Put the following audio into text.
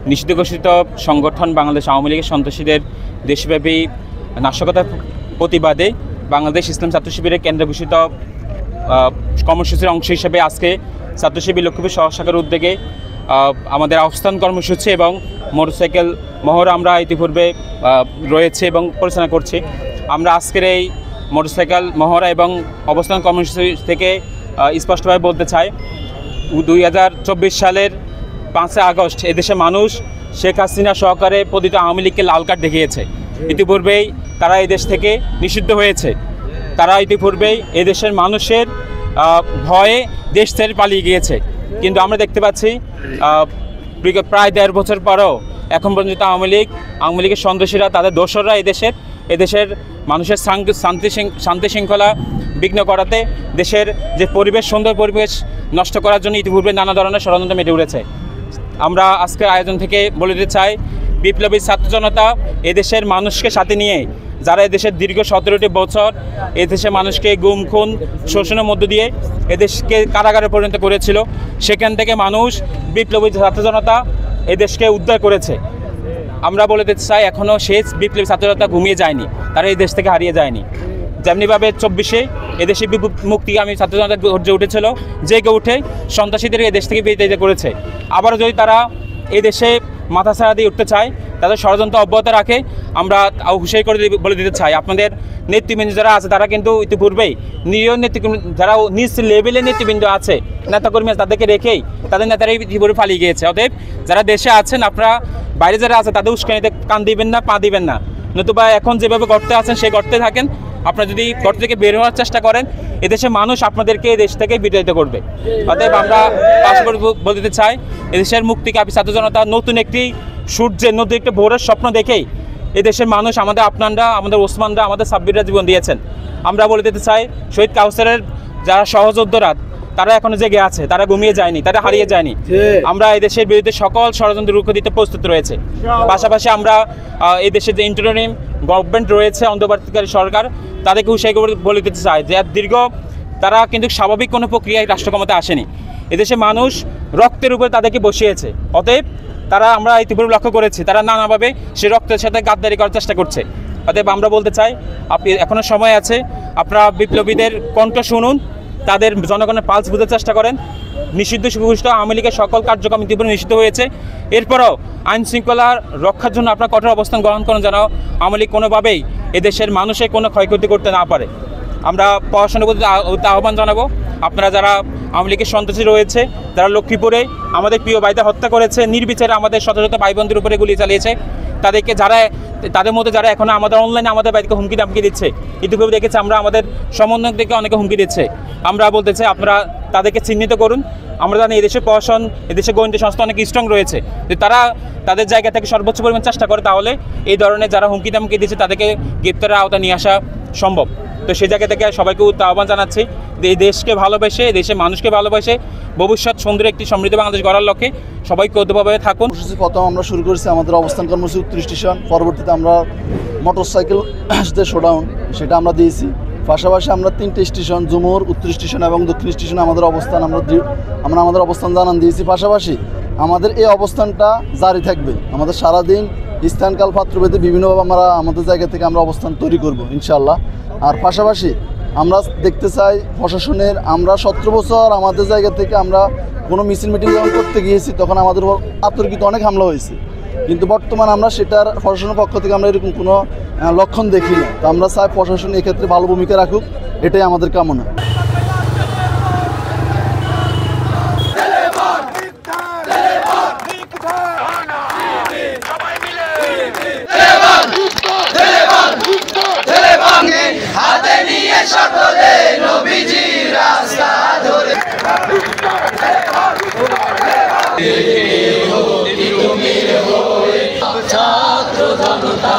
নিষিদ্ধ ঘোষিত সংগঠন বাংলাদেশ আওয়ামী লীগের সন্ত্রাসীদের দেশব্যাপী নাশকতার প্রতিবাদে বাংলাদেশ ইসলাম ছাত্র শিবিরের কেন্দ্র ঘোষিত কর্মসূচির অংশ হিসেবে আজকে ছাত্র শিবির লক্ষ্মীপুর সহশাখার উদ্যোগে আমাদের অবস্থান কর্মসূচি এবং মোটরসাইকেল মহড়া আমরা ইতিপূর্বে রয়েছে এবং পরিচালনা করছি। আমরা আজকের এই মোটরসাইকেল মহড়া এবং অবস্থান কর্মসূচি থেকে স্পষ্টভাবে বলতে চাই, 2024 সালের 5 আগস্ট এদেশের মানুষ শেখ হাসিনা সহকারে পতিত আওয়ামী লীগকে লাল কার্ড দেখিয়েছে। ইতিপূর্বেই তারা এই দেশ থেকে নিষিদ্ধ হয়েছে। তারা ইতিপূর্বেই এদেশের মানুষের ভয়ে দেশ ছেড়ে পালিয়ে গিয়েছে। কিন্তু আমরা দেখতে পাচ্ছি প্রায় 1.5 বছর পরেও এখন পর্যন্ত আওয়ামী লীগের সন্ত্রাসীরা তাদের দোসররা এদেশের মানুষের শান্তি শৃঙ্খলা বিঘ্ন করাতে, দেশের যে সুন্দর পরিবেশ নষ্ট করার জন্য ইতিপূর্বে নানা ধরনের ষড়যন্ত্র মেতে উঠেছে। আমরা আজকের আয়োজন থেকে বলে দিতে চাই, বিপ্লবী ছাত্র জনতা এদেশের মানুষকে সাথে নিয়ে যারা এদেশের দীর্ঘ 17টি বছর এদেশের মানুষকে গুম খুন শোষণের মধ্য দিয়ে এদেশকে কারাগারে পরিণত করেছিল, সেখান থেকে মানুষ বিপ্লবী ছাত্র জনতা এদেশকে উদ্ধার করেছে। আমরা বলে দিতে চাই, এখনও শেষ বিপ্লবী ছাত্র জনতা ঘুমিয়ে যায়নি, তারা এই দেশ থেকে হারিয়ে যায়নি। যেমনিভাবে 24-এ এদেশে মুক্তিগামী ছাত্র জনতা গর্জে উঠেছিল, জেগে উঠে সন্ত্রাসীদের এই দেশ থেকে বিতাড়িত করেছে। আবারও যদি তারা এই দেশে মাথা ছাড়া দিয়ে উঠতে চায়, তাদের ষড়যন্ত্র অব্যাহত রাখে, আমরা হুঁশিয়ারি করে বলে দিতে চাই, আপনাদের নেতৃবৃন্দ যারা আছে তারা কিন্তু ইতিপূর্বেই নিরীহ নেতৃবৃন্দ যারা নিজ লেভেলের নেতৃবৃন্দ আছে, নেতাকর্মী আছে, তাদেরকে রেখেই তাদের নেতারাই ইতিপূর্বে পালিয়ে গিয়েছে। অতএব যারা দেশে আছেন, আপনারা বাইরে যারা আছে তাদের উস্কানিতে কান দিবেন না, পা দিবেন না। নতুবা এখন যেভাবে গর্তে আছেন সেই গর্তে থাকেন। আপনারা যদি গর্ত থেকে বের হওয়ার চেষ্টা করেন, এদেশের মানুষ আপনাদেরকে এই দেশ থেকে বিতাড়িত করবে। অতএব আমরা পাশাপাশি বলতে চাই, এদেশের মুক্তিকামী ছাত্র জনতা নতুন একটি সূর্যের, নতুন একটি ভোরের স্বপ্ন দেখেই এদেশের মানুষ আপনারা, আমাদের ওসমানরা, আমাদের সাব্বিররা জীবন দিয়েছেন। আমরা বলে দিতে চাই, শহীদ কাউসারের যারা সহযোদ্ধারা তারা এখনো জেগে আছে, তারা ঘুমিয়ে যায়নি, তারা হারিয়ে যায়নি। আমরা এই দেশের বিরুদ্ধে সকল ষড়যন্ত্র রুখে দিতে প্রস্তুত রয়েছে। পাশাপাশি আমরা এই দেশের যে ইন্টারিম গভর্নমেন্ট রয়েছে, অন্তর্বর্তীকালীন সরকার, তাদেরকে উৎসাহিত বলে দিতে চাই যে তারা কিন্তু স্বাভাবিক কোনো প্রক্রিয়ায় রাষ্ট্র ক্ষমতায় আসেনি। এদেশের মানুষ রক্তের উপরে তাদেরকে বসিয়েছে। অতএব আমরা ইতিপূর্বে লক্ষ্য করেছি, তারা নানাভাবে সে রক্তের সাথে গাদ্দারি করার চেষ্টা করছে। অতএব আমরা বলতে চাই, এখনও সময় আছে, আপনারা বিপ্লবীদের কণ্ঠ শুনুন, তাদের জনগণের পালস বুঝতে চেষ্টা করেন। নিষিদ্ধ ঘোষিত আওয়ামী লীগের সকল কার্যক্রম ইতিপূর্বে নিষিদ্ধ হয়েছে। এরপরও আইন শৃঙ্খলা রক্ষার জন্য আপনারা কঠোর অবস্থান গ্রহণ করুন, যেন আওয়ামী লীগ কোনোভাবেই এদেশের মানুষের কোনো ক্ষয়ক্ষতি করতে না পারে। আমরা প্রশাসনের প্রতি আহ্বান জানাবো, আপনারা যারা আওয়ামী লীগের সন্ত্রাসী রয়েছে, যারা লক্ষ্মীপুরে আমাদের প্রিয় ভাইদের হত্যা করেছে, নির্বিচারে আমাদের শত শত ভাই বোনদের উপরে গুলি চালিয়েছে, তাদের মধ্যে যারা এখন আমাদের অনলাইনে আমাদের বাড়িতে হুমকি দামকি দিচ্ছে, ইতিপূর্বে দেখেছি আমরা আমাদের সমন্বয়কদেরকে অনেকে হুমকি দিচ্ছে। আমরা বলতে চাই, আপনারা তাদেরকে চিহ্নিত করুন। আমরা জানি এদেশের প্রশাসন, এদেশের গোয়েন্দা সংস্থা অনেক স্ট্রং রয়েছে, যে তারা তাদের জায়গা থেকে সর্বোচ্চ পরিমাণ চেষ্টা করে, তাহলে এই ধরনের যারা হুমকি দামকি দিচ্ছে তাদেরকে গ্রেপ্তারের আওতায় নিয়ে আসা সম্ভব। তো সেই জায়গা থেকে সবাইকে আহ্বান জানাচ্ছি যে এই দেশকে ভালোবেসে, এই দেশের মানুষকে ভালোবেসে ভবিষ্যৎ সুন্দর একটি সমৃদ্ধ বাংলাদেশ গড়ার লক্ষ্যে সবাইকে ঐক্যবদ্ধভাবে থাকুন। প্রথম আমরা শুরু করেছি আমাদের অবস্থান কর্মসূচি 29 স্টেশন, পরবর্তীতে আমরা মোটরসাইকেল যে শোডাউন সেটা আমরা দিয়েছি। পাশাপাশি আমরা 3টে স্টেশন, জুমুর, উত্তর স্টেশন এবং দক্ষিণ স্টেশনে আমাদের অবস্থান আমাদের অবস্থান জানান দিয়েছি। পাশাপাশি আমাদের এই অবস্থানটা জারি থাকবে, আমাদের সারাদিন স্থানকাল পাত্রভেদে বিভিন্নভাবে আমরা আমাদের জায়গা থেকে আমরা অবস্থান তৈরি করব ইনশাআল্লাহ। আর পাশাপাশি আমরা দেখতে চাই প্রশাসনের, আমরা 17 বছর আমাদের জায়গা থেকে আমরা কোনো মিছিল মিটিং যখন করতে গিয়েছি তখন আমাদের উপর আতর্কিত অনেক হামলা হয়েছে, কিন্তু বর্তমান আমরা সেটার প্রশাসনের পক্ষ থেকে আমরা এরকম কোনো লক্ষণ দেখি না। তো আমরা চাই প্রশাসন এক্ষেত্রে ভালো ভূমিকা রাখুক, এটাই আমাদের কামনা। ছাত্র জনতা